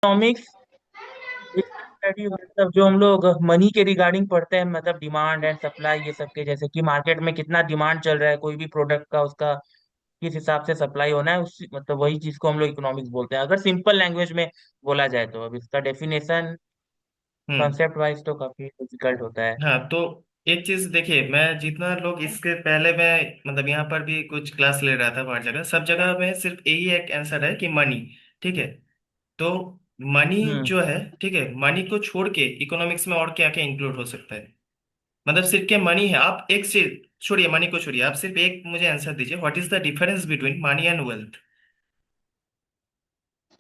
Economics study मतलब जो हम लोग मनी के रिगार्डिंग पढ़ते हैं, मतलब डिमांड एंड सप्लाई ये सब के, जैसे कि मार्केट में कितना डिमांड चल रहा है कोई भी प्रोडक्ट का, उसका किस हिसाब से सप्लाई होना है, उस मतलब वही चीज को हम लोग इकोनॉमिक्स बोलते हैं, अगर सिंपल लैंग्वेज में बोला जाए तो। अब इसका डेफिनेशन हम्म। कॉन्सेप्ट वाइज तो काफी डिफिकल्ट होता है। हाँ, तो एक चीज देखिए, मैं जितना लोग इसके पहले मैं मतलब यहाँ पर भी कुछ क्लास ले रहा था, हर जगह सब जगह में सिर्फ यही एक आंसर है कि मनी। ठीक है। तो मनी हम्म। जो है, ठीक है, मनी को छोड़ के इकोनॉमिक्स में और क्या क्या इंक्लूड हो सकता है? मतलब सिर्फ क्या मनी है? आप एक चीज छोड़िए, मनी को छोड़िए, आप सिर्फ एक मुझे आंसर दीजिए, what is the difference between money and wealth?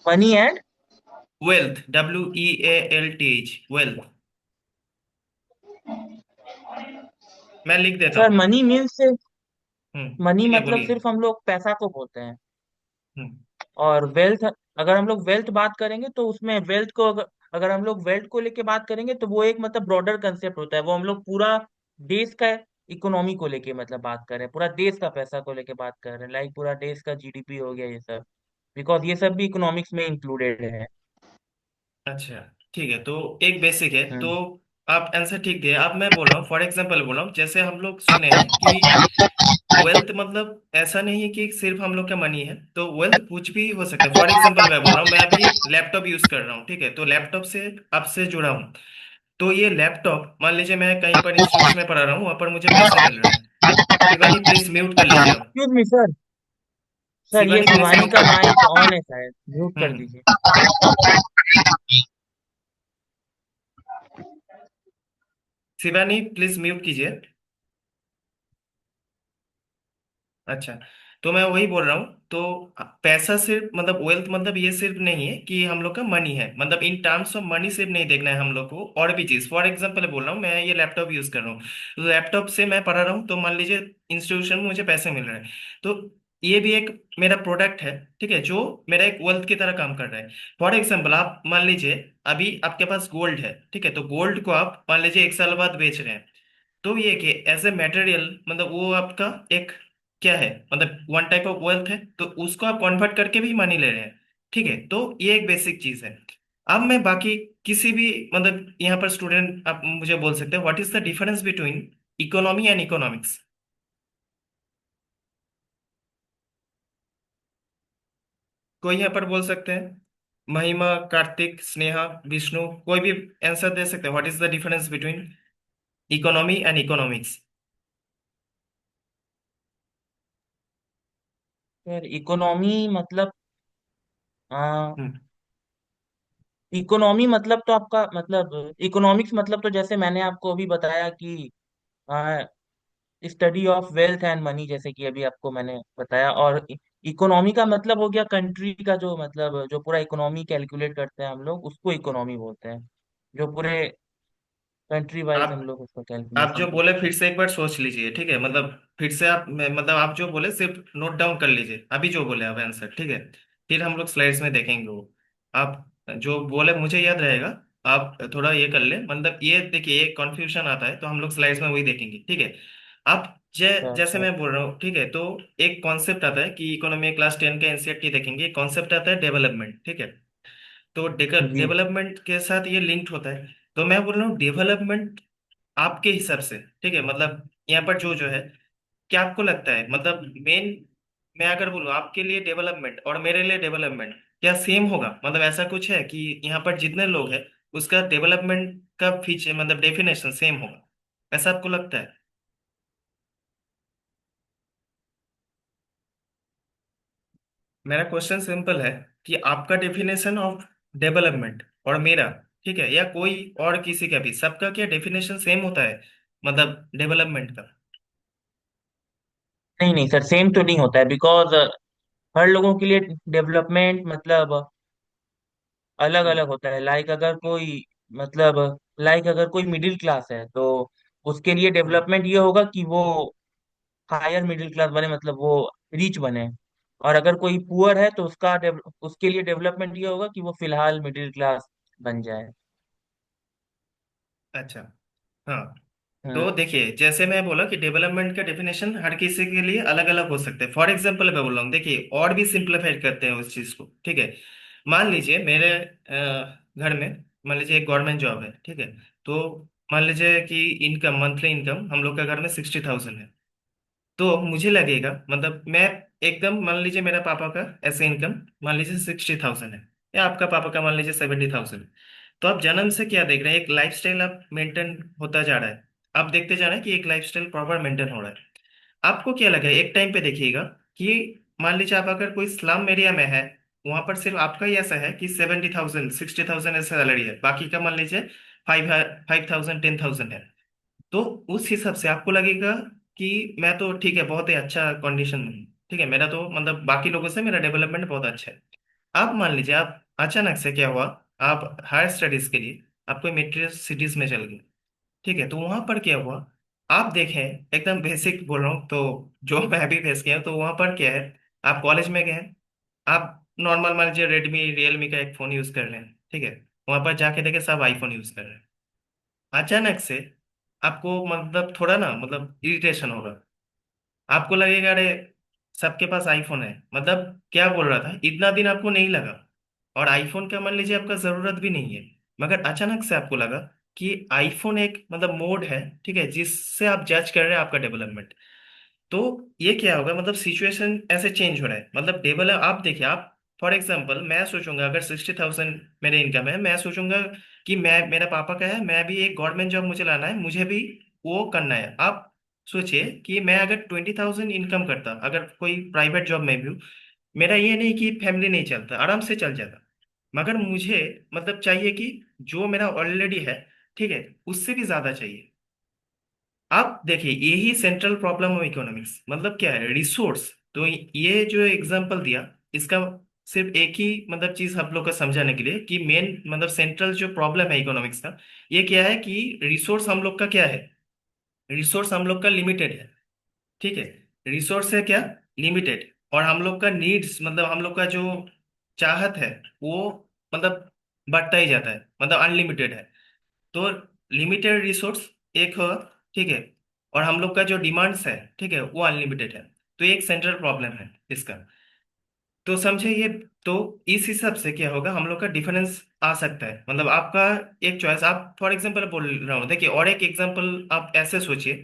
Money and wealth, WEALTH, wealth. मैं लिख देता सर, हूँ। मनी मीन्स, मनी ठीक है, मतलब बोलिए। सिर्फ हम लोग पैसा को बोलते हैं। हम्म। और वेल्थ, अगर हम लोग वेल्थ बात करेंगे तो उसमें वेल्थ को अगर हम लोग वेल्थ को लेके बात करेंगे तो वो एक मतलब ब्रॉडर कंसेप्ट होता है, वो हम लोग पूरा देश का इकोनॉमी को लेके मतलब बात कर रहे हैं, पूरा देश का पैसा को लेके बात कर रहे हैं, लाइक पूरा देश का जीडीपी हो गया ये सब, बिकॉज ये सब भी इकोनॉमिक्स में इंक्लूडेड है। अच्छा, ठीक है, तो एक बेसिक है तो हम्म। आप आंसर ठीक दिए। अब मैं बोल रहा हूँ, फॉर एग्जांपल बोल रहा हूँ, जैसे हम लोग सुने हैं कि वेल्थ मतलब ऐसा नहीं है कि सिर्फ हम लोग का मनी है, तो वेल्थ कुछ भी हो सकता है। फॉर एग्जांपल मैं बोल रहा हूँ, मैं अभी लैपटॉप यूज कर रहा हूँ, ठीक है, तो लैपटॉप से आपसे जुड़ा हूँ। तो ये लैपटॉप, मान लीजिए मैं कहीं पर इंस्टीट्यूट में पढ़ा रहा हूँ, वहां पर मुझे पैसे मिल रहे हैं। शिवानी प्लीज म्यूट कर लीजिए आप। एक्सक्यूज मी सर, सर ये शिवानी प्लीज शिवानी म्यूट का कर लीजिए। माइक ऑन है शायद, म्यूट कर हम्म। दीजिए। शिवानी प्लीज म्यूट कीजिए। अच्छा, तो मैं वही बोल रहा हूँ, तो पैसा सिर्फ मतलब वेल्थ मतलब ये सिर्फ नहीं है कि हम लोग का मनी है, मतलब इन टर्म्स ऑफ मनी सिर्फ नहीं देखना है हम लोग को, और भी चीज। फॉर एग्जांपल बोल रहा हूँ, मैं ये लैपटॉप यूज कर रहा हूँ, तो लैपटॉप से मैं पढ़ा रहा हूँ, तो मान लीजिए इंस्टीट्यूशन में मुझे पैसे मिल रहे हैं, तो ये भी एक मेरा प्रोडक्ट है, ठीक है, जो मेरा एक वेल्थ की तरह काम कर रहा है। फॉर एग्जाम्पल आप मान लीजिए अभी आपके पास गोल्ड है, ठीक है, तो गोल्ड को आप मान लीजिए 1 साल बाद बेच रहे हैं, तो ये कि एज ए मटेरियल मतलब वो आपका एक क्या है, मतलब वन टाइप ऑफ वेल्थ है, तो उसको आप कन्वर्ट करके भी मनी ले रहे हैं। ठीक है, तो ये एक बेसिक चीज है। अब मैं बाकी किसी भी मतलब यहाँ पर स्टूडेंट आप मुझे बोल सकते हैं what is the difference between economy and economics? कोई यहाँ पर बोल सकते हैं? महिमा, कार्तिक, स्नेहा, विष्णु, कोई भी आंसर दे सकते हैं what is the difference between economy and economics? Sir economy मतलब, इकोनॉमी मतलब तो आपका मतलब, इकोनॉमिक्स मतलब तो जैसे मैंने आपको अभी बताया कि study of wealth and money, जैसे कि अभी आपको मैंने बताया। और इकोनॉमी का मतलब हो गया कंट्री का, जो मतलब जो पूरा इकोनॉमी कैलकुलेट करते हैं हम लोग, उसको इकोनॉमी बोलते हैं, जो पूरे कंट्री वाइज हम आप लोग उसका आप कैलकुलेशन जो बोले करते फिर हैं। से एक बार सोच लीजिए, ठीक है, मतलब फिर से आप मतलब आप जो बोले सिर्फ नोट डाउन कर लीजिए, अभी जो बोले आप आंसर, ठीक है, फिर हम लोग स्लाइड्स में देखेंगे वो। आप जो बोले मुझे याद रहेगा, आप थोड़ा ये कर ले, मतलब ये देखिए ये कंफ्यूजन आता है, तो हम लोग स्लाइड्स में वही देखेंगे, ठीक है। आप अच्छा जैसे अच्छा। मैं बोल रहा हूँ, ठीक है, तो एक कॉन्सेप्ट आता है कि इकोनॉमी क्लास 10 का एनसीईआरटी देखेंगे, कॉन्सेप्ट आता है डेवलपमेंट, ठीक है। तो जी। डेवलपमेंट के साथ ये लिंक्ड होता है। तो मैं बोल रहा हूँ डेवलपमेंट आपके हिसाब से, ठीक है, मतलब यहाँ पर जो जो है, क्या आपको लगता है मतलब मेन, मैं अगर बोलूँ आपके लिए डेवलपमेंट और मेरे लिए डेवलपमेंट क्या सेम होगा? मतलब ऐसा कुछ है कि यहाँ पर जितने लोग हैं उसका डेवलपमेंट का फीचर मतलब डेफिनेशन सेम होगा, ऐसा आपको लगता है? मेरा क्वेश्चन सिंपल है कि आपका डेफिनेशन ऑफ डेवलपमेंट और मेरा, ठीक है, या कोई और किसी का भी, सबका क्या डेफिनेशन सेम होता है मतलब डेवलपमेंट का? नहीं नहीं सर, सेम तो नहीं होता है, बिकॉज हर लोगों के लिए डेवलपमेंट मतलब अलग हम्म। अलग होता है। लाइक अगर कोई मतलब, लाइक अगर कोई मिडिल क्लास है तो उसके लिए हम्म। डेवलपमेंट ये होगा कि वो हायर मिडिल क्लास बने, मतलब वो रिच बने। और अगर कोई पुअर है तो उसके लिए डेवलपमेंट ये होगा कि वो फिलहाल मिडिल क्लास बन जाए। अच्छा। हाँ, हम्म। तो देखिए जैसे मैं बोला कि डेवलपमेंट का डेफिनेशन हर किसी के लिए अलग अलग हो सकता है। फॉर एग्जांपल मैं बोल रहा हूँ, देखिए और भी सिंप्लीफाइड करते हैं उस चीज को, ठीक है। मान लीजिए मेरे घर में, मान लीजिए एक गवर्नमेंट जॉब है, ठीक है। तो मान लीजिए कि इनकम, मंथली इनकम हम लोग के घर में 60,000 है। तो मुझे लगेगा, मतलब मैं एकदम, मान लीजिए मेरा पापा का ऐसे इनकम मान लीजिए 60,000 है, या आपका पापा का मान लीजिए 70,000। तो आप जन्म से क्या देख रहे हैं, एक लाइफस्टाइल आप मेंटेन होता जा रहा है। आप देखते जा रहे हैं कि एक लाइफस्टाइल प्रॉपर मेंटेन हो रहा है। आपको क्या लगा, एक टाइम पे देखिएगा कि मान लीजिए आप अगर कोई स्लम एरिया में है, वहां पर सिर्फ आपका ही ऐसा है कि 70,000 60,000 ऐसा सैलरी है, बाकी का मान लीजिए 5,000 10,000 है। तो उस हिसाब से आपको लगेगा कि मैं तो ठीक है, बहुत ही अच्छा कंडीशन में हूँ, ठीक है, मेरा तो मतलब बाकी लोगों से मेरा डेवलपमेंट बहुत अच्छा है। आप मान लीजिए आप अचानक से क्या हुआ, आप हायर स्टडीज के लिए आप कोई मेट्रो सिटीज में चल गए, ठीक है। तो वहां पर क्या हुआ, आप देखें, एकदम बेसिक बोल रहा हूँ तो, जो मैं भी फेस किया हूं, तो वहां पर क्या है, आप कॉलेज में गए, आप नॉर्मल मान लीजिए रेडमी रियलमी का एक फोन यूज कर रहे हैं, ठीक है। वहां पर जाके देखे सब आईफोन यूज कर रहे हैं। अचानक से आपको मतलब थोड़ा ना, मतलब इरिटेशन होगा। आपको लगेगा अरे सबके पास आईफोन है, मतलब क्या बोल रहा था, इतना दिन आपको नहीं लगा, और आईफोन का मान लीजिए आपका जरूरत भी नहीं है, मगर अचानक से आपको लगा कि आईफोन एक मतलब मोड है, ठीक है, जिससे आप जज कर रहे हैं आपका डेवलपमेंट। तो ये क्या होगा, मतलब सिचुएशन ऐसे चेंज हो रहा है, मतलब डेवलप, आप देखिए, आप फॉर एग्जांपल मैं सोचूंगा अगर 60,000 मेरे इनकम है, मैं सोचूंगा कि मैं, मेरा पापा का है, मैं भी एक गवर्नमेंट जॉब मुझे लाना है, मुझे भी वो करना है। आप सोचिए कि मैं अगर 20,000 इनकम करता, अगर कोई प्राइवेट जॉब में भी हूँ, मेरा ये नहीं कि फैमिली नहीं चलता, आराम से चल जाता, मगर मुझे मतलब चाहिए कि जो मेरा ऑलरेडी है, ठीक है, उससे भी ज्यादा चाहिए। आप देखिए, यही सेंट्रल प्रॉब्लम ऑफ इकोनॉमिक्स, मतलब क्या है, रिसोर्स। तो ये जो एग्जांपल दिया, इसका सिर्फ एक ही मतलब चीज आप लोग को समझाने के लिए कि मेन मतलब सेंट्रल जो प्रॉब्लम है इकोनॉमिक्स का, ये क्या है कि रिसोर्स हम लोग का क्या है, रिसोर्स हम लोग का लिमिटेड है, ठीक है। रिसोर्स है क्या, लिमिटेड, और हम लोग का नीड्स मतलब हम लोग का जो चाहत है वो मतलब बढ़ता ही जाता है, मतलब अनलिमिटेड है। तो लिमिटेड रिसोर्स एक हो, ठीक है, और हम लोग का जो डिमांड्स है, ठीक है, वो अनलिमिटेड है। तो ये एक सेंट्रल प्रॉब्लम है इसका। तो समझे ये। तो इस हिसाब से क्या होगा, हम लोग का डिफरेंस आ सकता है, मतलब आपका एक चॉइस, आप फॉर एग्जांपल बोल रहा हूँ, देखिए और एक एग्जांपल आप ऐसे सोचिए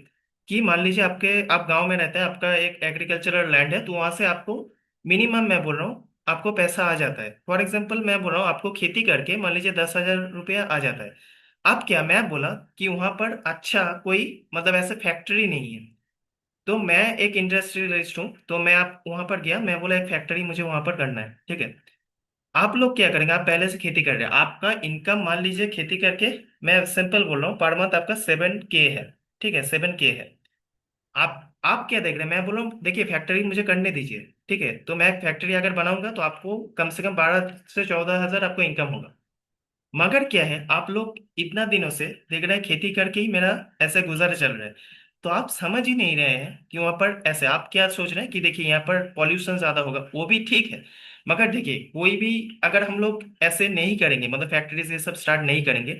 कि मान लीजिए आपके, आप गांव में रहते हैं, आपका एक एग्रीकल्चरल लैंड है, तो वहां से आपको मिनिमम, मैं बोल रहा हूँ, आपको पैसा आ जाता है। फॉर एग्जाम्पल मैं बोल रहा हूँ, आपको खेती करके मान लीजिए 10,000 रुपया आ जाता है। अब क्या, मैं बोला कि वहां पर अच्छा कोई मतलब ऐसे फैक्ट्री नहीं है, तो मैं एक इंडस्ट्रियलिस्ट हूँ, तो मैं आप वहां पर गया, मैं बोला एक फैक्ट्री मुझे वहां पर करना है, ठीक है। आप लोग क्या करेंगे, आप पहले से खेती कर रहे हैं, आपका इनकम मान लीजिए खेती करके, मैं सिंपल बोल रहा हूँ, पर मंथ आपका 7K है, ठीक है, 7K है। आप क्या देख रहे हैं, मैं बोल रहा हूँ देखिए फैक्ट्री मुझे करने दीजिए, ठीक है, तो मैं फैक्ट्री अगर बनाऊंगा तो आपको कम से कम 12 से 14 हजार आपको इनकम होगा। मगर क्या है, आप लोग इतना दिनों से देख रहे हैं खेती करके ही मेरा ऐसे गुजर चल रहा है, तो आप समझ ही नहीं रहे हैं कि वहां पर ऐसे, आप क्या सोच रहे हैं कि देखिए यहाँ पर पॉल्यूशन ज्यादा होगा, वो भी ठीक है, मगर देखिए कोई भी, अगर हम लोग ऐसे नहीं करेंगे, मतलब फैक्ट्रीज ये सब स्टार्ट नहीं करेंगे,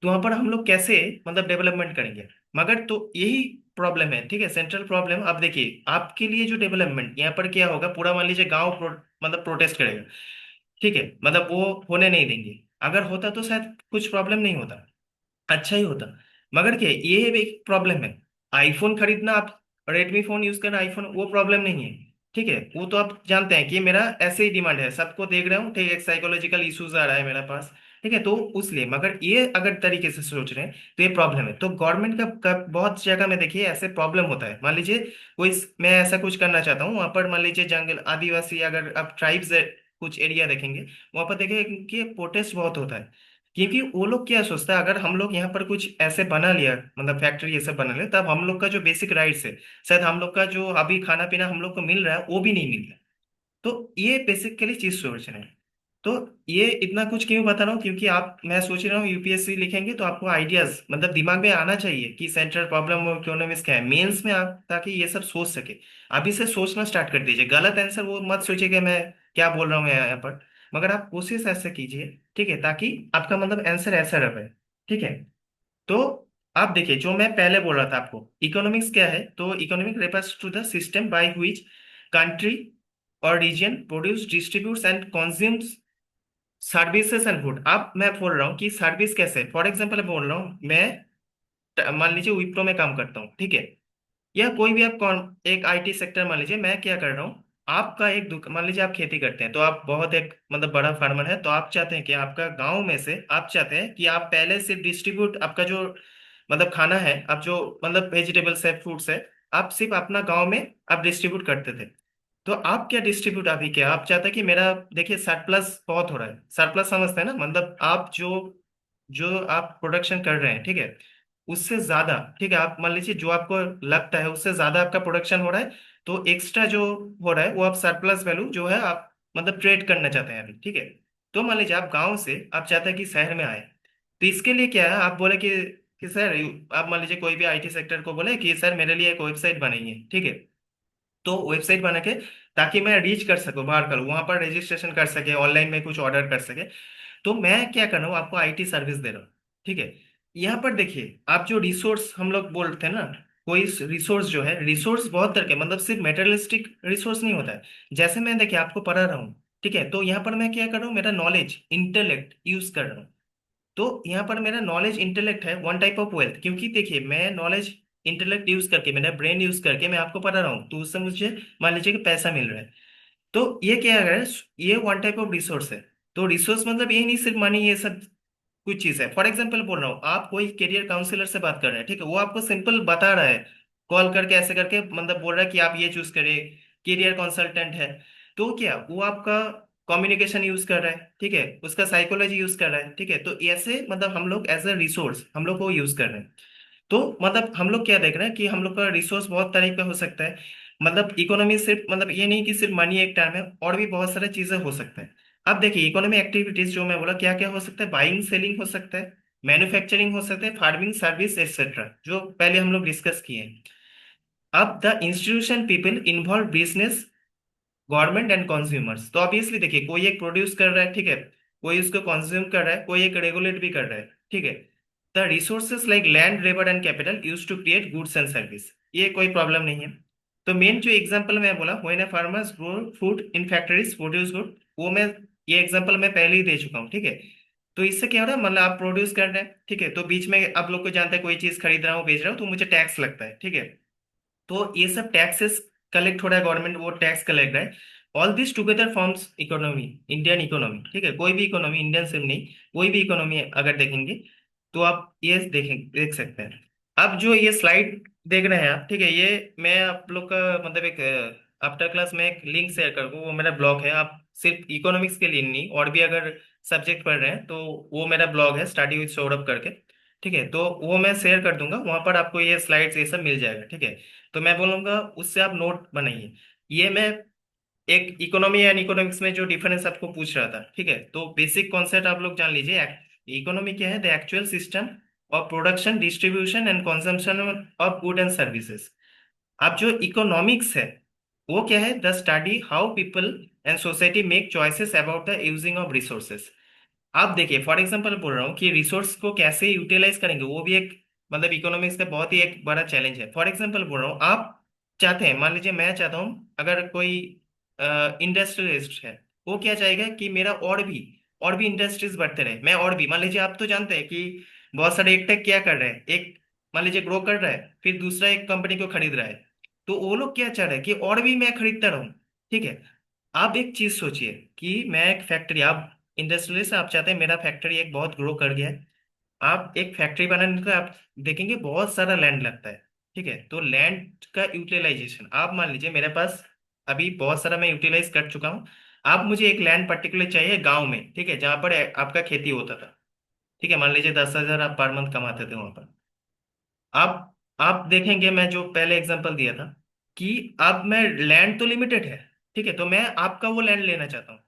तो वहां पर हम लोग कैसे मतलब डेवलपमेंट करेंगे। मगर तो यही प्रॉब्लम है, ठीक है, सेंट्रल प्रॉब्लम। अब देखिए आपके लिए जो डेवलपमेंट यहाँ पर क्या होगा, पूरा मान लीजिए गांव मतलब प्रोटेस्ट करेगा, ठीक है, मतलब वो होने नहीं देंगे। अगर होता तो शायद कुछ प्रॉब्लम नहीं होता, अच्छा ही होता। मगर क्या, ये भी एक प्रॉब्लम है। आईफोन खरीदना, आप रेडमी फोन यूज करना, आईफोन, वो प्रॉब्लम नहीं है, ठीक है, वो तो आप जानते हैं कि मेरा ऐसे ही डिमांड है, सबको देख रहा हूँ, ठीक है, साइकोलॉजिकल इश्यूज आ रहा है मेरे पास, ठीक है, तो उसलिए। मगर ये अगर तरीके से सोच रहे हैं तो ये प्रॉब्लम है। तो गवर्नमेंट का बहुत जगह में देखिए ऐसे प्रॉब्लम होता है, मान लीजिए कोई, मैं ऐसा कुछ करना चाहता हूँ वहां पर, मान लीजिए जंगल आदिवासी, अगर आप ट्राइब्स कुछ एरिया देखेंगे, वहां पर देखिए कि प्रोटेस्ट बहुत होता है, क्योंकि वो लोग क्या सोचता है, अगर हम लोग यहाँ पर कुछ ऐसे बना लिया, मतलब फैक्ट्री ये सब बना लिया, तब हम लोग का जो बेसिक राइट्स है, शायद हम लोग का जो अभी खाना पीना हम लोग को मिल रहा है वो भी नहीं मिल रहा है। तो ये बेसिकली चीज सोच रहे हैं। तो ये इतना कुछ क्यों बता रहा हूँ, क्योंकि आप, मैं सोच रहा हूँ यूपीएससी लिखेंगे तो आपको आइडियाज मतलब दिमाग में आना चाहिए कि सेंट्रल प्रॉब्लम और इकोनॉमिक्स क्या है मेंस में, आप ताकि ये सब सोच सके। अभी से सोचना स्टार्ट कर दीजिए, गलत आंसर वो मत सोचिए कि मैं क्या बोल रहा हूँ यहाँ पर, मगर आप कोशिश ऐसे कीजिए, ठीक है, ताकि आपका मतलब आंसर ऐसा रहे, ठीक है। तो आप देखिए, जो मैं पहले बोल रहा था आपको, इकोनॉमिक्स क्या है, तो economic refers to the system by which country और region produce distributes and consumes services and food, अब मैं बोल रहा हूँ कि सर्विस कैसे, फॉर एग्जाम्पल बोल रहा हूँ मैं, मान लीजिए विप्रो में काम करता हूँ, ठीक है, या कोई भी आप कौन एक आईटी सेक्टर, मान लीजिए मैं क्या कर रहा हूँ, आपका एक दुकान, मान लीजिए आप खेती करते हैं, तो आप बहुत एक मतलब बड़ा फार्मर है, तो आप चाहते हैं कि आपका गांव में से आप चाहते हैं कि आप पहले से डिस्ट्रीब्यूट आपका जो मतलब खाना है, आप जो मतलब वेजिटेबल्स है, फ्रूट्स है, आप सिर्फ अपना गांव में आप डिस्ट्रीब्यूट करते थे। तो आप क्या डिस्ट्रीब्यूट अभी क्या आप चाहते हैं कि मेरा, देखिए सरप्लस बहुत हो रहा है, सरप्लस समझते हैं ना, मतलब आप जो जो आप प्रोडक्शन कर रहे हैं, ठीक है, उससे ज्यादा, ठीक है, आप मान लीजिए जो आपको लगता है उससे ज्यादा आपका प्रोडक्शन हो रहा है, तो एक्स्ट्रा जो हो रहा है वो आप सरप्लस वैल्यू जो है आप मतलब ट्रेड करना चाहते हैं अभी, ठीक है। तो मान लीजिए आप गांव से आप चाहते हैं कि शहर में आए, तो इसके लिए क्या है, आप बोले कि सर, आप मान लीजिए कोई भी आईटी सेक्टर को बोले कि सर मेरे लिए एक वेबसाइट बनाइए, ठीक है। तो वेबसाइट बना के, ताकि मैं रीच कर सकूं, बाहर करूं, वहां पर रजिस्ट्रेशन कर सके, ऑनलाइन में कुछ ऑर्डर कर सके, तो मैं क्या कर रहा हूँ, आपको आईटी सर्विस दे रहा हूँ, ठीक है। यहाँ पर देखिए, आप जो रिसोर्स हम लोग बोलते हैं ना, कोई रिसोर्स जो है, रिसोर्स बहुत तरह के, मतलब सिर्फ मेटेरियलिस्टिक रिसोर्स नहीं होता है। जैसे मैं देखिए आपको पढ़ा रहा हूँ, ठीक है, तो यहाँ पर मैं क्या कर रहा हूँ, मेरा नॉलेज इंटेलेक्ट यूज कर रहा हूँ। तो यहाँ पर मेरा नॉलेज इंटेलेक्ट है वन टाइप ऑफ वेल्थ, क्योंकि देखिए मैं नॉलेज इंटेलेक्ट यूज करके, मेरा ब्रेन यूज करके मैं आपको पढ़ा रहा हूँ, तो उससे मुझे मान लीजिए कि पैसा मिल रहा है। तो ये क्या है, ये वन टाइप ऑफ रिसोर्स है। तो रिसोर्स मतलब ये नहीं सिर्फ मनी, ये सब कुछ चीज है। फॉर एग्जाम्पल बोल रहा हूँ, आप कोई करियर काउंसलर से बात कर रहे हैं, ठीक है, वो आपको सिंपल बता रहा है, कॉल करके ऐसे करके मतलब बोल रहा है कि आप ये चूज करिए, करियर कंसल्टेंट है। तो क्या वो आपका कम्युनिकेशन यूज कर रहा है, ठीक है, उसका साइकोलॉजी यूज कर रहा है, ठीक है, तो ऐसे मतलब हम लोग एज अ रिसोर्स हम लोग को यूज कर रहे हैं। तो मतलब हम लोग क्या देख रहे हैं कि हम लोग का रिसोर्स बहुत तरह का हो सकता है। मतलब इकोनॉमी सिर्फ मतलब ये नहीं कि सिर्फ मनी एक टर्म है, और भी बहुत सारी चीजें हो सकता है। अब देखिए इकोनॉमी एक्टिविटीज जो मैं बोला क्या क्या हो सकता है, बाइंग सेलिंग हो सकता है, मैन्युफैक्चरिंग हो सकता है, फार्मिंग, सर्विस एक्सेट्रा, जो पहले हम लोग डिस्कस किए हैं। अब the institution people involve business, government and consumers, तो ऑब्वियसली देखिए कोई एक प्रोड्यूस कर रहा है, ठीक है, कोई उसको कंज्यूम कर रहा है, कोई एक रेगुलेट भी कर रहा है, ठीक है। The resources like land, labour and capital use to create goods and service, ये कोई प्रॉब्लम नहीं है। तो मेन जो एग्जांपल मैं बोला, when a farmers grow food in factories produce good, वो मैं ये एग्जांपल मैं पहले ही दे चुका हूँ, ठीक है। तो इससे क्या हो रहा है, मतलब आप प्रोड्यूस कर रहे हैं, ठीक है, तो बीच में आप लोग को जानते हैं कोई चीज खरीद रहा हूँ बेच रहा हूँ तो मुझे टैक्स लगता है, ठीक है। तो ये सब टैक्सेस कलेक्ट हो रहा है, गवर्नमेंट वो टैक्स कलेक्ट रहा है। All this together forms economy, Indian economy, ठीक है, कोई भी इकोनॉमी, इंडियन सिर्फ नहीं, कोई भी इकोनॉमी अगर देखेंगे तो आप ये देख सकते हैं। अब जो ये स्लाइड देख रहे हैं आप, ठीक है, ये मैं आप लोग का मतलब एक आफ्टर क्लास में एक लिंक शेयर कर दूँ, वो मेरा ब्लॉग है, आप सिर्फ इकोनॉमिक्स के लिए नहीं और भी अगर सब्जेक्ट पढ़ रहे हैं तो वो मेरा ब्लॉग है, स्टडी विद सौरभ करके, ठीक है, तो वो मैं शेयर कर दूंगा, वहां पर आपको ये स्लाइड्स ये सब मिल जाएगा, ठीक है। तो मैं बोलूंगा उससे आप नोट बनाइए। ये मैं एक इकोनॉमी एंड इकोनॉमिक्स में जो डिफरेंस आपको पूछ रहा था, ठीक है, तो बेसिक कॉन्सेप्ट आप लोग जान लीजिए। इकोनॉमी क्या है, the actual system of production, distribution and consumption of good and services. अब जो इकोनॉमिक्स है वो क्या है, the study how people and society make choices about the using of resources. आप देखिए फॉर एग्जांपल बोल रहा हूँ कि रिसोर्स को कैसे यूटिलाइज करेंगे, वो भी एक मतलब इकोनॉमिक्स का बहुत ही एक बड़ा चैलेंज है। फॉर एग्जांपल बोल रहा हूँ, आप चाहते हैं, मान लीजिए मैं चाहता हूँ, अगर कोई इंडस्ट्रियलिस्ट है, वो क्या चाहेगा कि मेरा और भी इंडस्ट्रीज बढ़ते रहे, मैं और भी, मान लीजिए आप तो जानते हैं कि बहुत सारे एक टेक क्या कर रहे हैं, एक मान लीजिए ग्रो कर रहा है, फिर दूसरा एक कंपनी को खरीद रहा है, तो वो लोग क्या चाह रहे हैं कि और भी मैं खरीदता रहूं, ठीक है। आप एक चीज सोचिए कि मैं एक फैक्ट्री, आप इंडस्ट्रियलिस्ट, आप चाहते हैं मेरा फैक्ट्री एक बहुत ग्रो कर गया है, आप एक फैक्ट्री बनाने का आप देखेंगे बहुत सारा लैंड लगता है, ठीक है, तो लैंड का यूटिलाइजेशन, आप मान लीजिए मेरे पास अभी बहुत सारा मैं यूटिलाइज कर चुका हूँ, आप मुझे एक लैंड पर्टिकुलर चाहिए गांव में, ठीक है, जहां पर आपका खेती होता था, ठीक है, मान लीजिए 10,000 आप पर मंथ कमाते थे वहां पर। आप देखेंगे मैं जो पहले एग्जांपल दिया था कि अब मैं लैंड तो लिमिटेड है, ठीक है, तो मैं आपका वो लैंड लेना चाहता हूँ।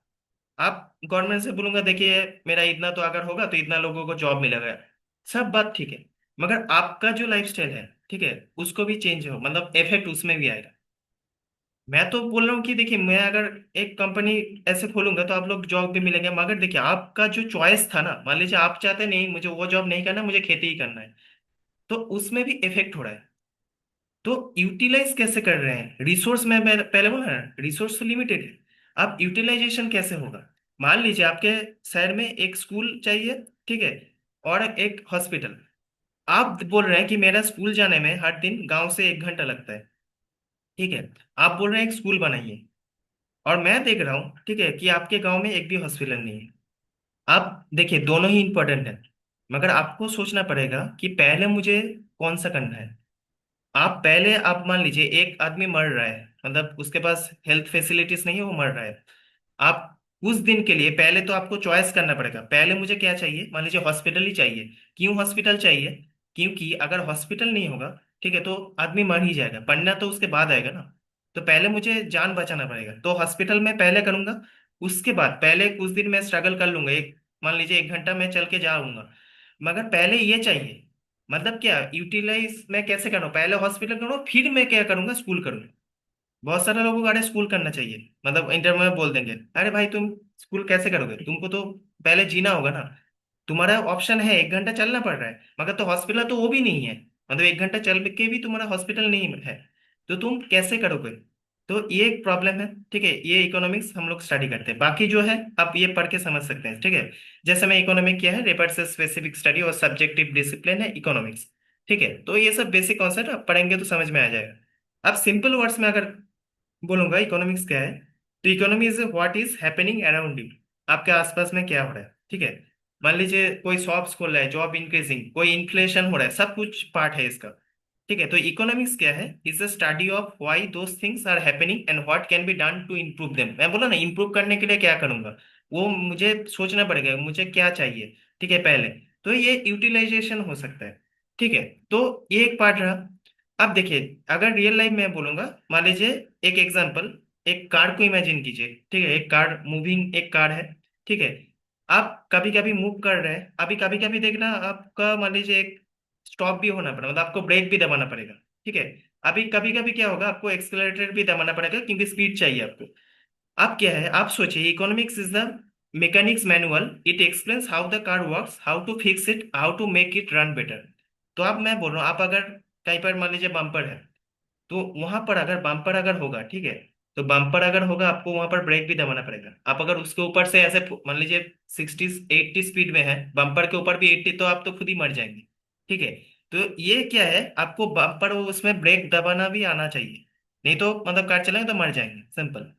आप गवर्नमेंट से बोलूंगा देखिए मेरा इतना तो अगर होगा तो इतना लोगों को जॉब मिलेगा, सब बात ठीक है, मगर आपका जो लाइफस्टाइल है, ठीक है, उसको भी चेंज हो, मतलब इफेक्ट उसमें भी आएगा। मैं तो बोल रहा हूँ कि देखिए मैं अगर एक कंपनी ऐसे खोलूंगा तो आप लोग जॉब भी मिलेंगे, मगर देखिए आपका जो चॉइस था ना, मान लीजिए आप चाहते नहीं मुझे वो जॉब नहीं करना, मुझे खेती ही करना है, तो उसमें भी इफेक्ट हो रहा है। तो यूटिलाइज कैसे कर रहे हैं रिसोर्स में, मैं पहले बोला ना रिसोर्स तो लिमिटेड है, अब यूटिलाइजेशन कैसे होगा, मान लीजिए आपके शहर में एक स्कूल चाहिए, ठीक है, और एक हॉस्पिटल। आप बोल रहे हैं कि मेरा स्कूल जाने में हर दिन गांव से 1 घंटा लगता है, ठीक है। आप बोल रहे हैं एक स्कूल बनाइए, और मैं देख रहा हूँ, ठीक है, कि आपके गांव में एक भी हॉस्पिटल नहीं है। आप देखिए दोनों ही इंपॉर्टेंट है, मगर आपको सोचना पड़ेगा कि पहले मुझे कौन सा करना है। आप मान लीजिए एक आदमी मर रहा है, मतलब उसके पास हेल्थ फैसिलिटीज नहीं है, वो मर रहा है। आप उस दिन के लिए पहले तो आपको चॉइस करना पड़ेगा, पहले मुझे क्या चाहिए, मान लीजिए हॉस्पिटल ही चाहिए। क्यों हॉस्पिटल चाहिए? क्योंकि अगर हॉस्पिटल नहीं होगा, ठीक है, तो आदमी मर ही जाएगा, पढ़ना तो उसके बाद आएगा ना। तो पहले मुझे जान बचाना पड़ेगा, तो हॉस्पिटल में पहले करूंगा। उसके बाद पहले कुछ दिन मैं स्ट्रगल कर लूंगा, एक मान लीजिए 1 घंटा मैं चल के जाऊंगा, मगर पहले ये चाहिए। मतलब क्या यूटिलाइज मैं कैसे करूँ, पहले हॉस्पिटल करूँ फिर मैं क्या करूंगा, स्कूल करूंगा। बहुत सारे लोगों को अरे स्कूल करना चाहिए, मतलब इंटरव्यू में बोल देंगे, अरे भाई तुम स्कूल कैसे करोगे, तुमको तो पहले जीना होगा ना। तुम्हारा ऑप्शन है 1 घंटा चलना पड़ रहा है, मगर तो हॉस्पिटल तो वो भी नहीं है, मतलब 1 घंटा चल के भी तुम्हारा हॉस्पिटल नहीं है, तो तुम कैसे करोगे? तो ये एक प्रॉब्लम है, ठीक है। ये इकोनॉमिक्स हम लोग स्टडी करते हैं, बाकी जो है आप ये पढ़ के समझ सकते हैं, ठीक है। जैसे मैं इकोनॉमिक क्या है, रेफर से स्पेसिफिक स्टडी और सब्जेक्टिव डिसिप्लिन है इकोनॉमिक्स, ठीक है। तो ये सब बेसिक कॉन्सेप्ट आप पढ़ेंगे तो समझ में आ जाएगा। अब सिंपल वर्ड्स में अगर बोलूंगा इकोनॉमिक्स क्या है, तो economy is what is happening around you. आपके आसपास में क्या हो रहा है, ठीक है। मान लीजिए कोई शॉप्स खोल रहा है, जॉब इंक्रीजिंग, कोई इन्फ्लेशन हो रहा है, सब कुछ पार्ट है इसका, ठीक है। तो इकोनॉमिक्स क्या है, is the study of why those things are happening and what can be done to improve them. मैं बोला ना, इम्प्रूव करने के लिए क्या करूंगा, वो मुझे सोचना पड़ेगा मुझे क्या चाहिए, ठीक है, पहले। तो ये यूटिलाइजेशन हो सकता है, ठीक है। तो ये एक पार्ट रहा। अब देखिए, अगर रियल लाइफ में बोलूंगा, मान लीजिए एक एग्जांपल, एक कार को इमेजिन कीजिए, ठीक है। एक कार, मूविंग एक कार है, ठीक है। आप कभी कभी मूव कर रहे हैं, अभी कभी कभी देखना आपका मान लीजिए एक स्टॉप भी होना पड़ेगा, मतलब आपको ब्रेक भी दबाना पड़ेगा, ठीक है। अभी कभी कभी क्या होगा, आपको एक्सलेटर भी दबाना पड़ेगा क्योंकि स्पीड चाहिए आपको। अब क्या है, आप सोचिए, economics is the mechanics manual, it explains how the car works, how to fix it, how to make it run better. तो अब मैं बोल रहा हूँ, आप अगर कहीं पर मान लीजिए बम्पर है, तो वहां पर अगर बम्पर अगर होगा, ठीक है, तो बम्पर अगर होगा आपको वहां पर ब्रेक भी दबाना पड़ेगा। आप अगर उसके ऊपर से ऐसे मान लीजिए 60 80 स्पीड में है, बम्पर के ऊपर भी 80, तो आप तो खुद ही मर जाएंगे, ठीक है। तो ये क्या है, आपको बम्पर उसमें ब्रेक दबाना भी आना चाहिए, नहीं तो मतलब कार चलाएंगे तो मर जाएंगे, सिंपल।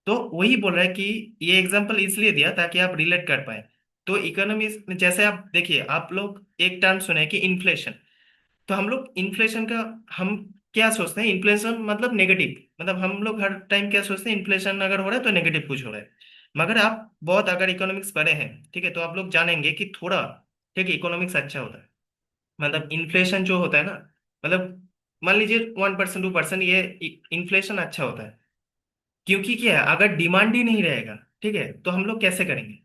तो वही बोल रहा है कि ये एग्जांपल इसलिए दिया ताकि आप रिलेट कर पाए। तो इकोनॉमी में जैसे आप देखिए, आप लोग एक टर्म सुने कि इन्फ्लेशन, तो हम लोग इन्फ्लेशन का हम क्या सोचते हैं, इन्फ्लेशन मतलब नेगेटिव, मतलब हम लोग हर टाइम क्या सोचते हैं, इन्फ्लेशन अगर हो रहा है तो नेगेटिव कुछ हो रहा है। मगर आप बहुत अगर इकोनॉमिक्स पढ़े हैं, ठीक है, तो आप लोग जानेंगे कि थोड़ा, ठीक है, इकोनॉमिक्स अच्छा होता है। मतलब इन्फ्लेशन जो होता है ना, मतलब मान लीजिए 1% 2%, ये इन्फ्लेशन अच्छा होता है। क्योंकि क्या है, अगर डिमांड ही नहीं रहेगा, ठीक है, तो हम लोग कैसे करेंगे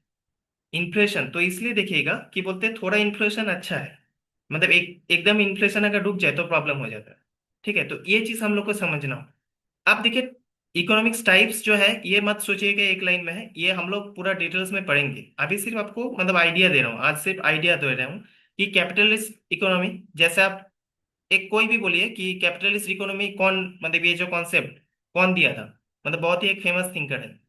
इन्फ्लेशन। तो इसलिए देखिएगा कि बोलते हैं थोड़ा इन्फ्लेशन अच्छा है, मतलब एकदम इन्फ्लेशन अगर रुक जाए तो प्रॉब्लम हो जाता है, ठीक है। तो ये चीज हम लोग को समझना हो। आप देखिए, इकोनॉमिक्स टाइप्स जो है, ये मत सोचिएगा एक लाइन में है, ये हम लोग पूरा डिटेल्स में पढ़ेंगे। अभी सिर्फ आपको मतलब आइडिया दे रहा हूँ, आज सिर्फ आइडिया दे रहा हूँ कि कैपिटलिस्ट इकोनॉमी, जैसे आप एक कोई भी बोलिए कि कैपिटलिस्ट इकोनॉमी कौन, मतलब ये जो कॉन्सेप्ट कौन दिया था, मतलब बहुत ही एक फेमस थिंकर है।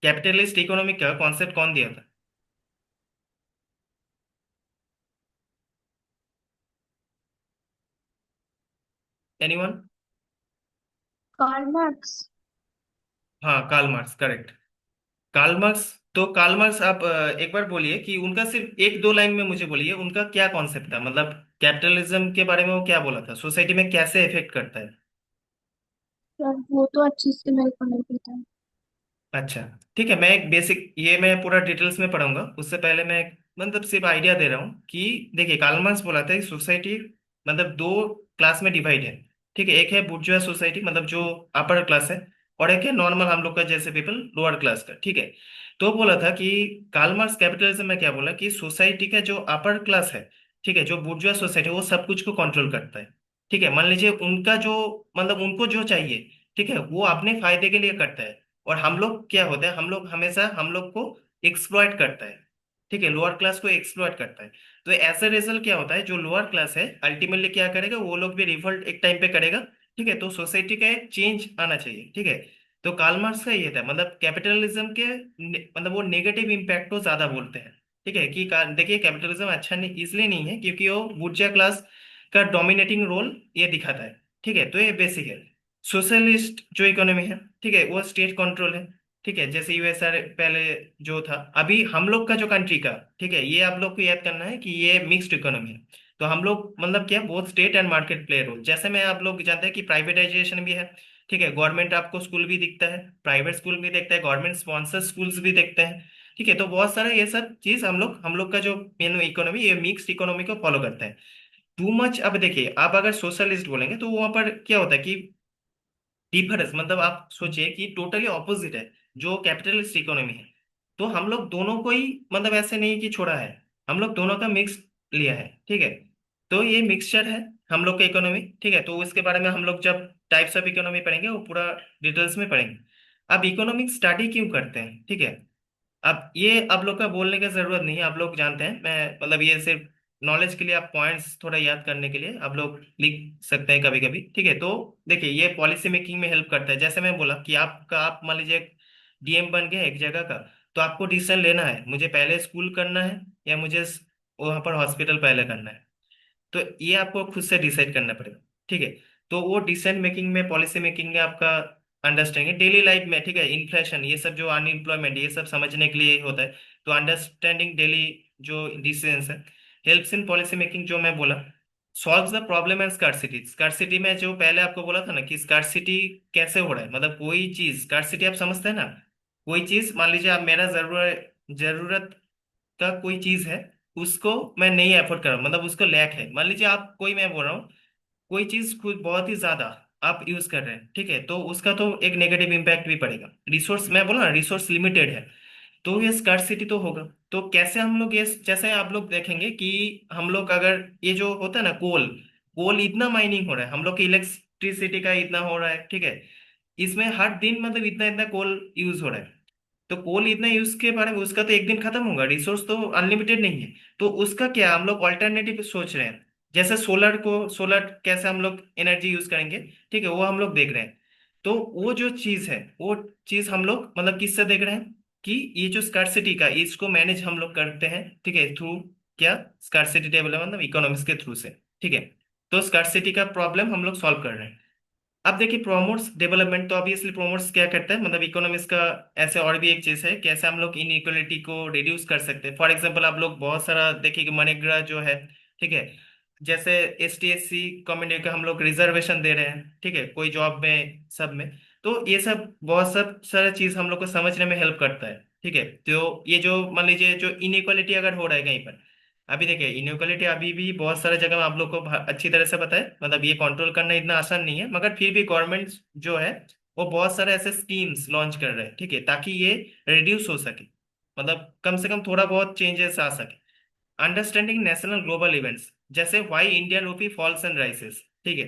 कैपिटलिस्ट इकोनॉमी का कॉन्सेप्ट कौन दिया था? एनीवन? Karl Marx. हाँ, Karl Marx, correct. Karl Marx. तो कार्ल मार्क्स आप एक बार बोलिए कि उनका सिर्फ 1 2 लाइन में मुझे बोलिए उनका क्या कॉन्सेप्ट था, मतलब कैपिटलिज्म के बारे में वो क्या बोला था, सोसाइटी में कैसे इफेक्ट करता है। यार वो तो अच्छे से मेरे को नहीं पता। अच्छा, ठीक है, मैं एक बेसिक, ये मैं पूरा डिटेल्स में पढ़ूंगा, उससे पहले मैं मतलब सिर्फ आइडिया दे रहा हूँ कि देखिए कार्ल मार्क्स बोला था कि सोसाइटी मतलब 2 क्लास में डिवाइड है, ठीक है। एक है बुर्जुआ सोसाइटी, मतलब जो अपर क्लास है, और एक है नॉर्मल हम लोग का जैसे पीपल, लोअर क्लास का, ठीक है। तो बोला था कि कार्ल मार्क्स कैपिटलिज्म में क्या बोला कि सोसाइटी का जो अपर क्लास है, ठीक है, जो बुर्जुआ सोसाइटी, वो सब कुछ को कंट्रोल करता है, ठीक है। मान लीजिए उनका जो, मतलब उनको जो चाहिए, ठीक है, वो अपने फायदे के लिए करता है। और हम लोग क्या होता है, हम लोग हमेशा हम लोग को एक्सप्लॉइट करता है, ठीक है, लोअर क्लास को एक्सप्लॉइट करता है। तो एज ए रिजल्ट क्या होता है, जो लोअर क्लास है अल्टीमेटली क्या करेगा, वो लोग भी रिवोल्ट एक टाइम पे करेगा, ठीक है। तो सोसाइटी का एक चेंज आना चाहिए, ठीक है। तो कार्ल मार्क्स का ये था, मतलब कैपिटलिज्म के मतलब वो नेगेटिव इम्पैक्ट को ज्यादा बोलते हैं। ठीक है कि देखिए कैपिटलिज्म अच्छा नहीं इसलिए नहीं है क्योंकि वो बुर्जुआ क्लास का डोमिनेटिंग रोल ये दिखाता है। ठीक है, तो ये बेसिक है। सोशलिस्ट जो इकोनॉमी है, ठीक है, वो स्टेट कंट्रोल है। ठीक है, जैसे यूएसआर पहले जो था, अभी हम लोग का जो कंट्री का, ठीक है, ये आप लोग को याद करना है कि ये मिक्स्ड इकोनॉमी है। तो हम लोग मतलब क्या, बहुत state and market play role, जैसे मैं आप लोग जानते हैं कि प्राइवेटाइजेशन भी है। ठीक है, गवर्नमेंट आपको स्कूल भी दिखता है, प्राइवेट स्कूल भी देखता है, गवर्नमेंट स्पॉन्सर स्कूल्स भी देखते हैं। ठीक है, तो बहुत सारा ये सब चीज हम लोग का जो मेन इकोनॉमी, ये मिक्स्ड इकोनॉमी को फॉलो करता है। टू मच, अब देखिए आप अगर सोशलिस्ट बोलेंगे तो वहां पर क्या होता है कि डिफरेंस, मतलब आप सोचिए कि टोटली ऑपोजिट है जो कैपिटलिस्ट इकोनॉमी है। तो हम लोग दोनों को ही मतलब ऐसे नहीं कि छोड़ा है, हम लोग दोनों का मिक्स लिया है। ठीक है, तो ये मिक्सचर है हम लोग का इकोनॉमी। ठीक है, तो इसके बारे में हम लोग जब टाइप्स ऑफ इकोनॉमी पढ़ेंगे वो पूरा डिटेल्स में पढ़ेंगे। अब इकोनॉमिक स्टडी क्यों करते हैं, ठीक है, अब ये आप लोग का बोलने की जरूरत नहीं है, आप लोग जानते हैं। मैं मतलब ये सिर्फ नॉलेज के लिए, आप पॉइंट्स थोड़ा याद करने के लिए आप लोग लिख सकते हैं कभी कभी। ठीक है, तो देखिए ये पॉलिसी मेकिंग में हेल्प करता है। जैसे मैं बोला कि आपका, आप मान लीजिए डीएम बन गए एक जगह का, तो आपको डिसीजन लेना है, मुझे पहले स्कूल करना है या मुझे वहां पर हॉस्पिटल पहले करना है। तो ये आपको खुद से डिसाइड करना पड़ेगा। ठीक है, तो वो डिसीजन मेकिंग में, पॉलिसी मेकिंग में आपका अंडरस्टैंडिंग डेली लाइफ में, ठीक है, इन्फ्लेशन ये सब जो अनएम्प्लॉयमेंट ये सब समझने के लिए होता है। तो अंडरस्टैंडिंग डेली जो डिसीजंस है, हेल्प्स इन पॉलिसी मेकिंग जो मैं बोला, solve the problem and scarcity. Scarcity में जो पहले आपको बोला था ना कि स्कार्सिटी कैसे हो रहा है, मतलब कोई चीज स्कार्सिटी आप समझते हैं ना, कोई चीज मान लीजिए आप, मेरा जरूरत जरूरत का कोई चीज है, उसको मैं नहीं एफोर्ड कर रहा हूँ, मतलब उसको लैक है। मान लीजिए आप, कोई मैं बोल रहा हूँ, कोई चीज खुद बहुत ही ज्यादा आप यूज कर रहे हैं, ठीक है, तो उसका तो एक नेगेटिव इंपैक्ट भी पड़ेगा। रिसोर्स, मैं बोला ना रिसोर्स लिमिटेड है, तो ये स्कार्सिटी तो होगा। तो कैसे हम लोग ये, जैसे आप लोग देखेंगे कि हम लोग अगर ये जो होता है ना कोल, कोल इतना माइनिंग हो रहा है, हम लोग की इलेक्ट्रिसिटी का इतना हो रहा है, ठीक है, इसमें हर दिन मतलब इतना इतना कोल यूज हो रहा है। तो कोल इतना यूज के बारे में, उसका तो एक दिन खत्म होगा, रिसोर्स तो अनलिमिटेड नहीं है। तो उसका क्या हम लोग ऑल्टरनेटिव सोच रहे हैं, जैसे सोलर को, सोलर कैसे हम लोग एनर्जी यूज करेंगे, ठीक है, वो हम लोग देख रहे हैं। तो वो जो चीज है, वो चीज हम लोग मतलब किससे देख रहे हैं कि ये जो स्कार्सिटी का, इसको मैनेज हम लोग करते हैं, ठीक है, थ्रू क्या, स्कार्सिटी टेबल मतलब इकोनॉमिक्स के थ्रू से। ठीक है, तो स्कार्सिटी का प्रॉब्लम हम लोग सॉल्व कर रहे हैं। अब देखिए प्रोमोट्स डेवलपमेंट, तो ऑब्वियसली प्रोमोट्स क्या करता है, मतलब इकोनॉमिक्स का ऐसे और भी एक चीज है, कैसे हम लोग इनइक्वलिटी को रिड्यूस कर सकते हैं। फॉर एग्जांपल आप लोग बहुत सारा देखिए कि मनरेगा जो है, ठीक है, जैसे S T S C community का हम लोग रिजर्वेशन दे रहे हैं, ठीक है, कोई जॉब में सब में। तो ये सब बहुत सब सारा चीज हम लोग को समझने में हेल्प करता है। ठीक है, तो ये जो मान लीजिए जो इनइक्वालिटी अगर हो रहा है कहीं पर, अभी देखिए इनइक्वालिटी अभी भी बहुत सारे जगह में आप लोग को अच्छी तरह से पता है, मतलब ये कंट्रोल करना इतना आसान नहीं है, मगर फिर भी गवर्नमेंट जो है वो बहुत सारे ऐसे स्कीम्स लॉन्च कर रहे हैं, ठीक है, ताकि ये रिड्यूस हो सके, मतलब कम से कम थोड़ा बहुत चेंजेस आ सके। अंडरस्टैंडिंग नेशनल ग्लोबल इवेंट्स, जैसे why Indian rupee falls and rises. ठीक है,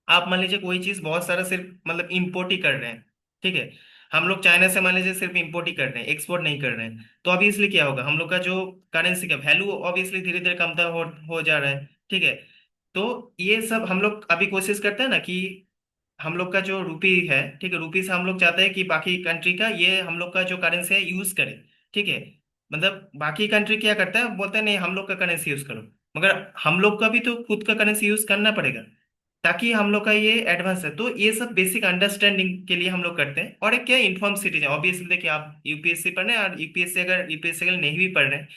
आप मान लीजिए कोई चीज बहुत सारा सिर्फ मतलब इंपोर्ट ही कर रहे हैं, ठीक है, हम लोग चाइना से मान लीजिए सिर्फ इंपोर्ट ही कर रहे हैं, एक्सपोर्ट नहीं कर रहे हैं, तो ऑब्वियसली क्या होगा, हम लोग का जो करेंसी का वैल्यू ऑब्वियसली धीरे धीरे कमतर हो जा रहा है। ठीक है, तो ये सब हम लोग अभी कोशिश करते हैं ना कि हम लोग का जो रूपी है, ठीक है, रूपी से हम लोग चाहते हैं कि बाकी कंट्री का ये हम लोग का जो करेंसी है यूज करे। ठीक है, मतलब बाकी कंट्री क्या करता है, बोलते हैं नहीं हम लोग का करेंसी यूज करो, मगर हम लोग का भी तो खुद का करेंसी यूज करना पड़ेगा, ताकि हम लोग का ये एडवांस है। तो ये सब बेसिक अंडरस्टैंडिंग के लिए हम लोग करते हैं। और एक क्या, इन्फॉर्म सिटीजन, ऑब्वियसली देखिए आप यूपीएससी पढ़ रहे हैं और यूपीएससी, अगर यूपीएससी के लिए नहीं भी पढ़ रहे हैं,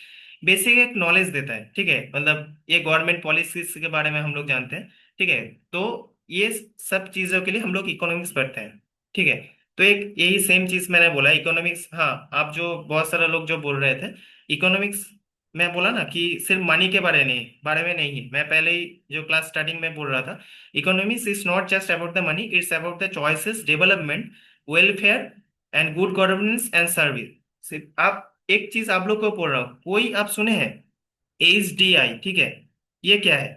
बेसिक एक नॉलेज देता है। ठीक है, मतलब ये गवर्नमेंट पॉलिसीज के बारे में हम लोग जानते हैं। ठीक है, तो ये सब चीजों के लिए हम लोग इकोनॉमिक्स पढ़ते हैं। ठीक है, तो एक यही सेम चीज मैंने बोला इकोनॉमिक्स। हाँ, आप जो बहुत सारे लोग जो बोल रहे थे इकोनॉमिक्स, मैं बोला ना कि सिर्फ मनी के बारे में नहीं है, मैं पहले ही जो क्लास स्टार्टिंग में बोल रहा था, economics is not just about the money, it's about the choices, development, welfare and good governance and service. सिर्फ आप एक चीज आप लोग को बोल रहा हूँ, कोई आप सुने हैं HDI, ठीक है, ये क्या है,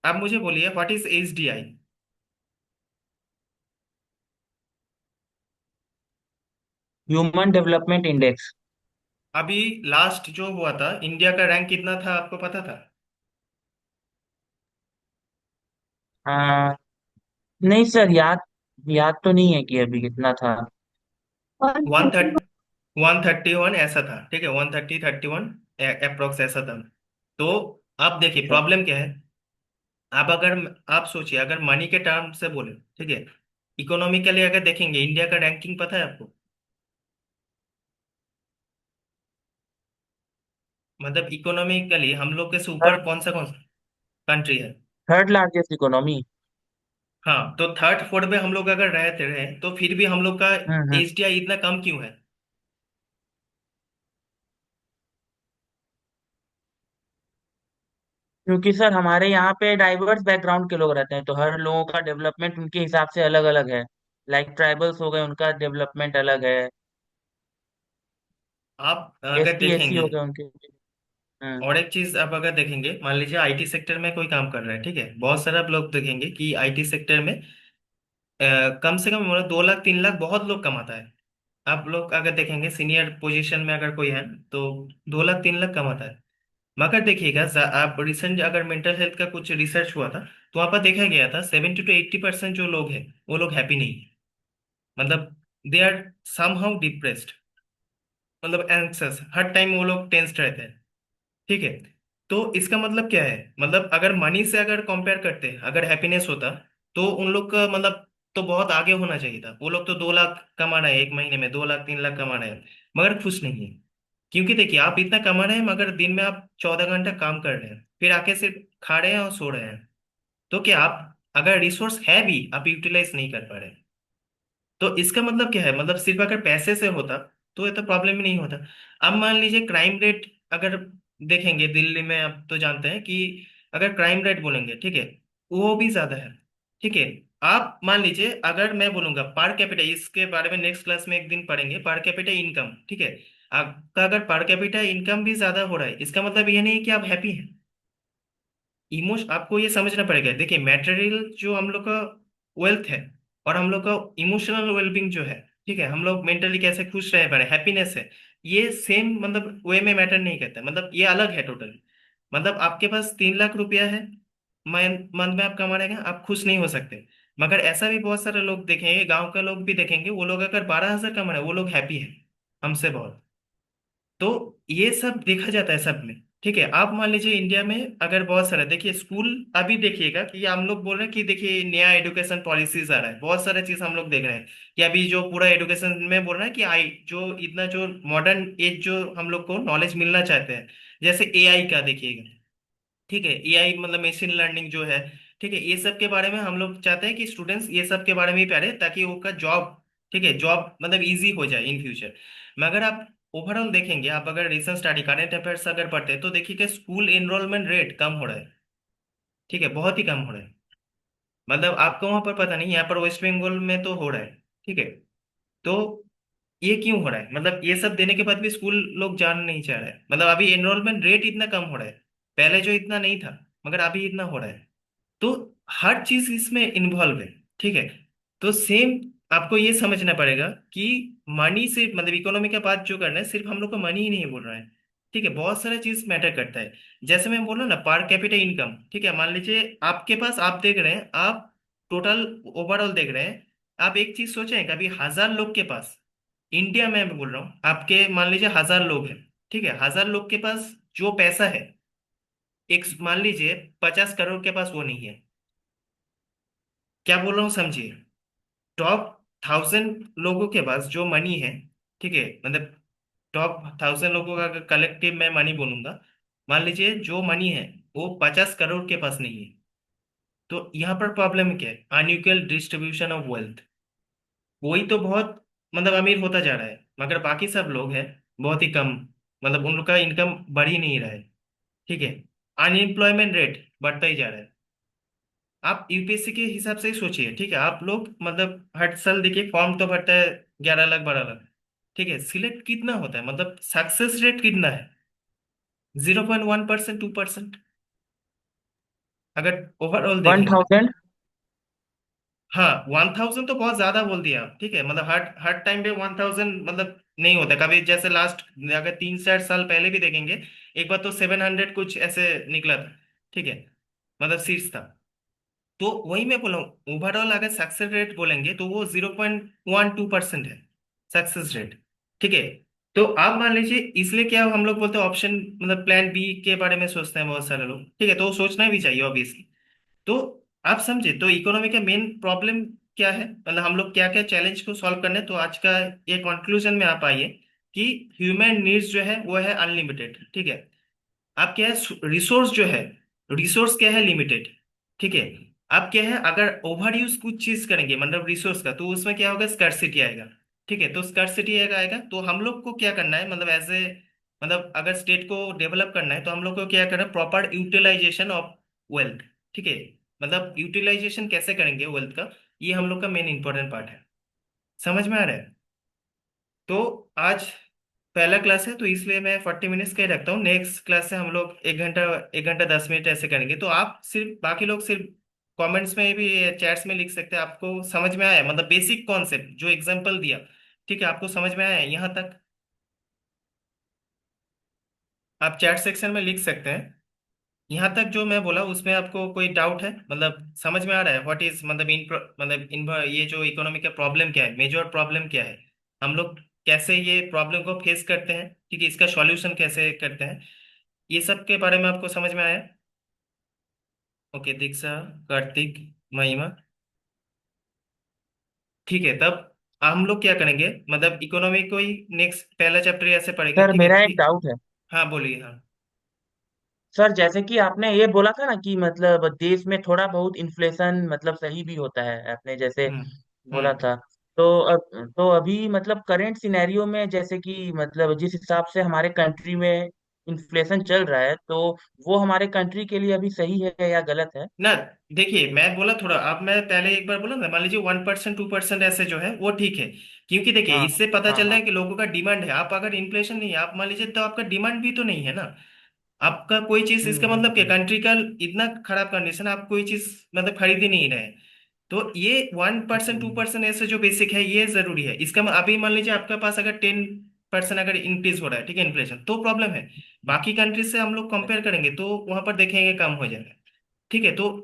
आप मुझे बोलिए what is HDI। Human development index. अभी लास्ट जो हुआ था, इंडिया का रैंक कितना था आपको पता था? हाँ, नहीं सर याद। याद तो नहीं है कि अभी कितना था। और वन थर्टी। थर्ट 131 ऐसा था, ठीक है, 130 31 अप्रोक्स ऐसा था। तो आप देखिए अच्छा। प्रॉब्लम क्या है। आप अगर आप सोचिए, अगर मनी के टर्म से बोले, ठीक है, इकोनॉमिकली अगर देखेंगे, इंडिया का रैंकिंग पता है आपको? मतलब इकोनॉमिकली हम लोग के से ऊपर थर्ड कौन सा कंट्री है? Third largest economy. हाँ, तो थर्ड फोर्थ में हम लोग अगर रहते रहे तो फिर भी हम लोग का हम्म। एचडीआई इतना कम क्यों है? क्योंकि सर हमारे यहाँ पे डाइवर्स बैकग्राउंड के लोग रहते हैं, तो हर लोगों का डेवलपमेंट उनके हिसाब से अलग अलग है। लाइक ट्राइबल्स हो गए, उनका डेवलपमेंट अलग है। आप अगर ST SC देखेंगे, हो गए उनके। हम्म। और एक चीज आप अगर देखेंगे, मान लीजिए आईटी सेक्टर में कोई काम कर रहा है, ठीक है, बहुत सारे आप लोग देखेंगे कि आईटी सेक्टर में कम से कम मतलब 2 लाख 3 लाख बहुत लोग कमाता है। आप लोग अगर देखेंगे सीनियर पोजीशन में अगर कोई है तो 2 लाख 3 लाख कमाता है। मगर देखिएगा आप रिसेंट अगर मेंटल हेल्थ का कुछ रिसर्च हुआ था, तो वहाँ पर देखा गया था 70 to 80% जो लोग हैं वो लोग हैप्पी नहीं है। मतलब दे आर समहाउ डिप्रेस्ड, मतलब एंक्सस, हर टाइम वो लोग टेंस्ड रहते हैं, ठीक है। तो इसका मतलब क्या है, मतलब अगर मनी से अगर कंपेयर करते हैं, अगर हैप्पीनेस होता तो उन लोग का मतलब तो बहुत आगे होना चाहिए था। वो लोग तो 2 लाख कमा रहे हैं एक महीने में, 2 लाख 3 लाख कमा रहे हैं, मगर खुश नहीं है। क्योंकि देखिए आप इतना कमा रहे हैं मगर दिन में आप 14 घंटा काम कर रहे हैं, फिर आके सिर्फ खा रहे हैं और सो रहे हैं। तो क्या आप अगर रिसोर्स है भी आप यूटिलाइज नहीं कर पा रहे हैं। तो इसका मतलब क्या है, मतलब सिर्फ अगर पैसे से होता तो ये तो प्रॉब्लम ही नहीं होता। अब मान लीजिए क्राइम रेट अगर देखेंगे दिल्ली में, आप तो जानते हैं कि अगर क्राइम रेट बोलेंगे, ठीक है, वो भी ज्यादा है, ठीक है। आप मान लीजिए अगर मैं बोलूंगा पर कैपिटा, इसके बारे में नेक्स्ट क्लास में एक दिन पढ़ेंगे, पर कैपिटा इनकम, ठीक है। आपका अगर पर कैपिटा इनकम भी ज्यादा हो रहा है, इसका मतलब ये नहीं कि आप हैप्पी हैं। इमोश आपको ये समझना पड़ेगा, देखिए मैटेरियल जो हम लोग का वेल्थ है, और हम लोग का इमोशनल वेलबींग जो है, ठीक है, हम लोग मेंटली कैसे खुश रह पा रहे, हैप्पीनेस है, ये सेम मतलब वे में मैटर नहीं करता, मतलब ये अलग है टोटली। मतलब आपके पास 3 लाख रुपया है, मंथ में आप कमा रहे हैं, आप खुश नहीं हो सकते। मगर ऐसा भी बहुत सारे लोग देखेंगे, गांव के लोग भी देखेंगे, वो लोग अगर 12,000 कमा रहे हैं वो लोग हैप्पी है हमसे बहुत। तो ये सब देखा जाता है सब में, ठीक है। आप मान लीजिए इंडिया में अगर बहुत सारा देखिए स्कूल, अभी देखिएगा कि हम लोग बोल रहे हैं कि देखिए नया एजुकेशन पॉलिसीज आ रहा है, बहुत सारा चीज हम लोग देख रहे हैं कि अभी जो पूरा एजुकेशन में बोल रहे हैं कि आई जो इतना जो मॉडर्न एज जो हम लोग को नॉलेज मिलना चाहते हैं, जैसे एआई का देखिएगा, ठीक है, एआई मतलब मशीन लर्निंग जो है, ठीक है, ये सब के बारे में हम लोग चाहते हैं कि स्टूडेंट्स ये सब के बारे में ही पढ़े ताकि उनका जॉब, ठीक है, जॉब मतलब इजी हो जाए इन फ्यूचर। मगर आप ओवरऑल देखेंगे, आप अगर रिसेंट स्टडी करंट अफेयर्स अगर पढ़ते हैं तो देखिए कि स्कूल एनरोलमेंट रेट कम हो रहा है, ठीक है, बहुत ही कम हो रहा है। मतलब आपको वहां पर पता नहीं, यहाँ पर वेस्ट बंगाल में तो हो रहा है, ठीक है। तो ये क्यों हो रहा है, मतलब ये सब देने के बाद भी स्कूल लोग जान नहीं चाह रहे हैं, मतलब अभी एनरोलमेंट रेट इतना कम हो रहा है, पहले जो इतना नहीं था मगर अभी इतना हो रहा है। तो हर चीज इसमें इन्वॉल्व है, ठीक है। तो सेम आपको ये समझना पड़ेगा कि मनी से मतलब इकोनॉमी का बात जो करना है, सिर्फ हम लोग को मनी ही नहीं बोल रहा है, ठीक है, बहुत सारा चीज मैटर करता है। जैसे मैं बोला ना पर कैपिटा इनकम, ठीक है, मान लीजिए आपके पास, आप देख रहे हैं, आप टोटल ओवरऑल देख रहे हैं, आप एक चीज सोचें, कभी 1,000 लोग के पास, इंडिया में मैं बोल रहा हूँ, आपके मान लीजिए 1,000 लोग हैं, ठीक है, 1,000 लोग के पास जो पैसा है, एक मान लीजिए 50 करोड़ के पास वो नहीं है। क्या बोल रहा हूँ समझिए, टॉप 1,000 लोगों के पास जो मनी है, ठीक है, मतलब टॉप 1,000 लोगों का कलेक्टिव मैं मनी बोलूंगा, मान लीजिए जो मनी है वो 50 करोड़ के पास नहीं है। तो यहाँ पर प्रॉब्लम क्या है, अनइक्वल डिस्ट्रीब्यूशन ऑफ वेल्थ। वही तो बहुत मतलब अमीर होता जा रहा है, मगर बाकी सब लोग हैं बहुत ही कम, मतलब उन लोग का इनकम बढ़ ही नहीं रहा है, ठीक है। अनएम्प्लॉयमेंट रेट बढ़ता ही जा रहा है। आप यूपीएससी के हिसाब से ही सोचिए, ठीक है, आप लोग मतलब हर साल देखिए फॉर्म तो भरता है 11 लाख 12 लाख, ठीक है, सिलेक्ट कितना होता है, मतलब सक्सेस रेट कितना है, 0.1% 2%, अगर ओवरऑल 1000। देखेंगे। हाँ, 1,000 तो बहुत ज्यादा बोल दिया आप, ठीक है, मतलब हर हर टाइम पे 1,000 मतलब नहीं होता, कभी जैसे लास्ट अगर 3 4 साल पहले भी देखेंगे, एक बार तो 700 कुछ ऐसे निकला था, ठीक है, मतलब सीट्स था। तो वही मैं बोला हूँ, ओवरऑल अगर सक्सेस रेट बोलेंगे तो वो 0.12% है सक्सेस रेट। ठीक है। तो आप मान लीजिए, इसलिए क्या हम लोग बोलते हैं ऑप्शन, मतलब प्लान बी के बारे में सोचते हैं बहुत सारे लोग। ठीक है, तो वो सोचना भी चाहिए ऑब्वियसली। तो आप समझे तो इकोनॉमी का मेन प्रॉब्लम क्या है, मतलब हम लोग क्या क्या चैलेंज को सॉल्व करने हैं। तो आज का ये कंक्लूजन में आप आइए कि ह्यूमन नीड्स जो है वो है अनलिमिटेड। ठीक है। आप क्या है, रिसोर्स जो है, रिसोर्स क्या है, लिमिटेड। ठीक है। आप क्या है, अगर ओवर यूज कुछ चीज करेंगे मतलब रिसोर्स का, तो उसमें क्या होगा, स्कर्सिटी आएगा। ठीक है, तो स्कर्सिटी आएगा तो हम लोग को क्या करना है, मतलब एज ए, मतलब अगर स्टेट को डेवलप करना है तो हम लोग को क्या करना है, प्रॉपर यूटिलाइजेशन ऑफ वेल्थ। ठीक है। मतलब यूटिलाइजेशन कैसे करेंगे वेल्थ का, ये हम लोग का मेन इंपॉर्टेंट पार्ट है। समझ में आ रहा है? तो आज पहला क्लास है तो इसलिए मैं 40 मिनट्स का ही रखता हूँ। नेक्स्ट क्लास से हम लोग 1 घंटा, 1 घंटा 10 मिनट ऐसे करेंगे। तो आप सिर्फ, बाकी लोग सिर्फ कमेंट्स में भी, चैट्स में लिख सकते हैं आपको समझ में आया, मतलब बेसिक कॉन्सेप्ट जो एग्जांपल दिया। ठीक है, आपको समझ में आया यहाँ तक? आप चैट सेक्शन में लिख सकते हैं। यहाँ तक जो मैं बोला उसमें आपको कोई डाउट है, मतलब समझ में आ रहा है व्हाट इज, मतलब इन ये जो इकोनॉमी का प्रॉब्लम क्या है, मेजर प्रॉब्लम क्या है, हम लोग कैसे ये प्रॉब्लम को फेस करते हैं, ठीक है, इसका सॉल्यूशन कैसे करते हैं, ये सब के बारे में आपको समझ में आया? ओके, दीक्षा, कार्तिक, महिमा। ठीक है, तब हम लोग क्या करेंगे, मतलब इकोनॉमी को ही नेक्स्ट पहला चैप्टर ऐसे पढ़ेंगे। सर ठीक है मेरा एक फिर। डाउट है। हाँ बोलिए, हाँ। सर जैसे कि आपने ये बोला था ना कि मतलब देश में थोड़ा बहुत इन्फ्लेशन मतलब सही भी होता है, आपने जैसे हम्म। बोला हम्म। था। तो तो अभी मतलब करंट सिनेरियो में जैसे कि मतलब जिस हिसाब से हमारे कंट्री में इन्फ्लेशन चल रहा है, तो वो हमारे कंट्री के लिए अभी सही है या गलत है? ना, देखिए मैं बोला थोड़ा, अब मैं पहले एक बार बोला ना, मान लीजिए 1% 2% ऐसे जो है वो ठीक है। क्योंकि देखिए हाँ इससे पता हाँ चल रहा हाँ। है कि लोगों का डिमांड है। आप अगर इन्फ्लेशन नहीं है, आप मान लीजिए, तो आपका डिमांड भी तो नहीं है ना। आपका कोई चीज, इसका मतलब क्या, हम्म। कंट्री का इतना खराब कंडीशन, आप कोई चीज मतलब खरीद ही नहीं रहे। तो ये 1% टू हम्म। परसेंट ऐसे जो बेसिक है ये जरूरी है। इसका अभी मान लीजिए आपके पास अगर 10% अगर इंक्रीज हो रहा है, ठीक है, इन्फ्लेशन, तो प्रॉब्लम है। बाकी कंट्रीज से हम लोग कंपेयर करेंगे तो वहां पर देखेंगे कम हो जाएगा। ठीक है, तो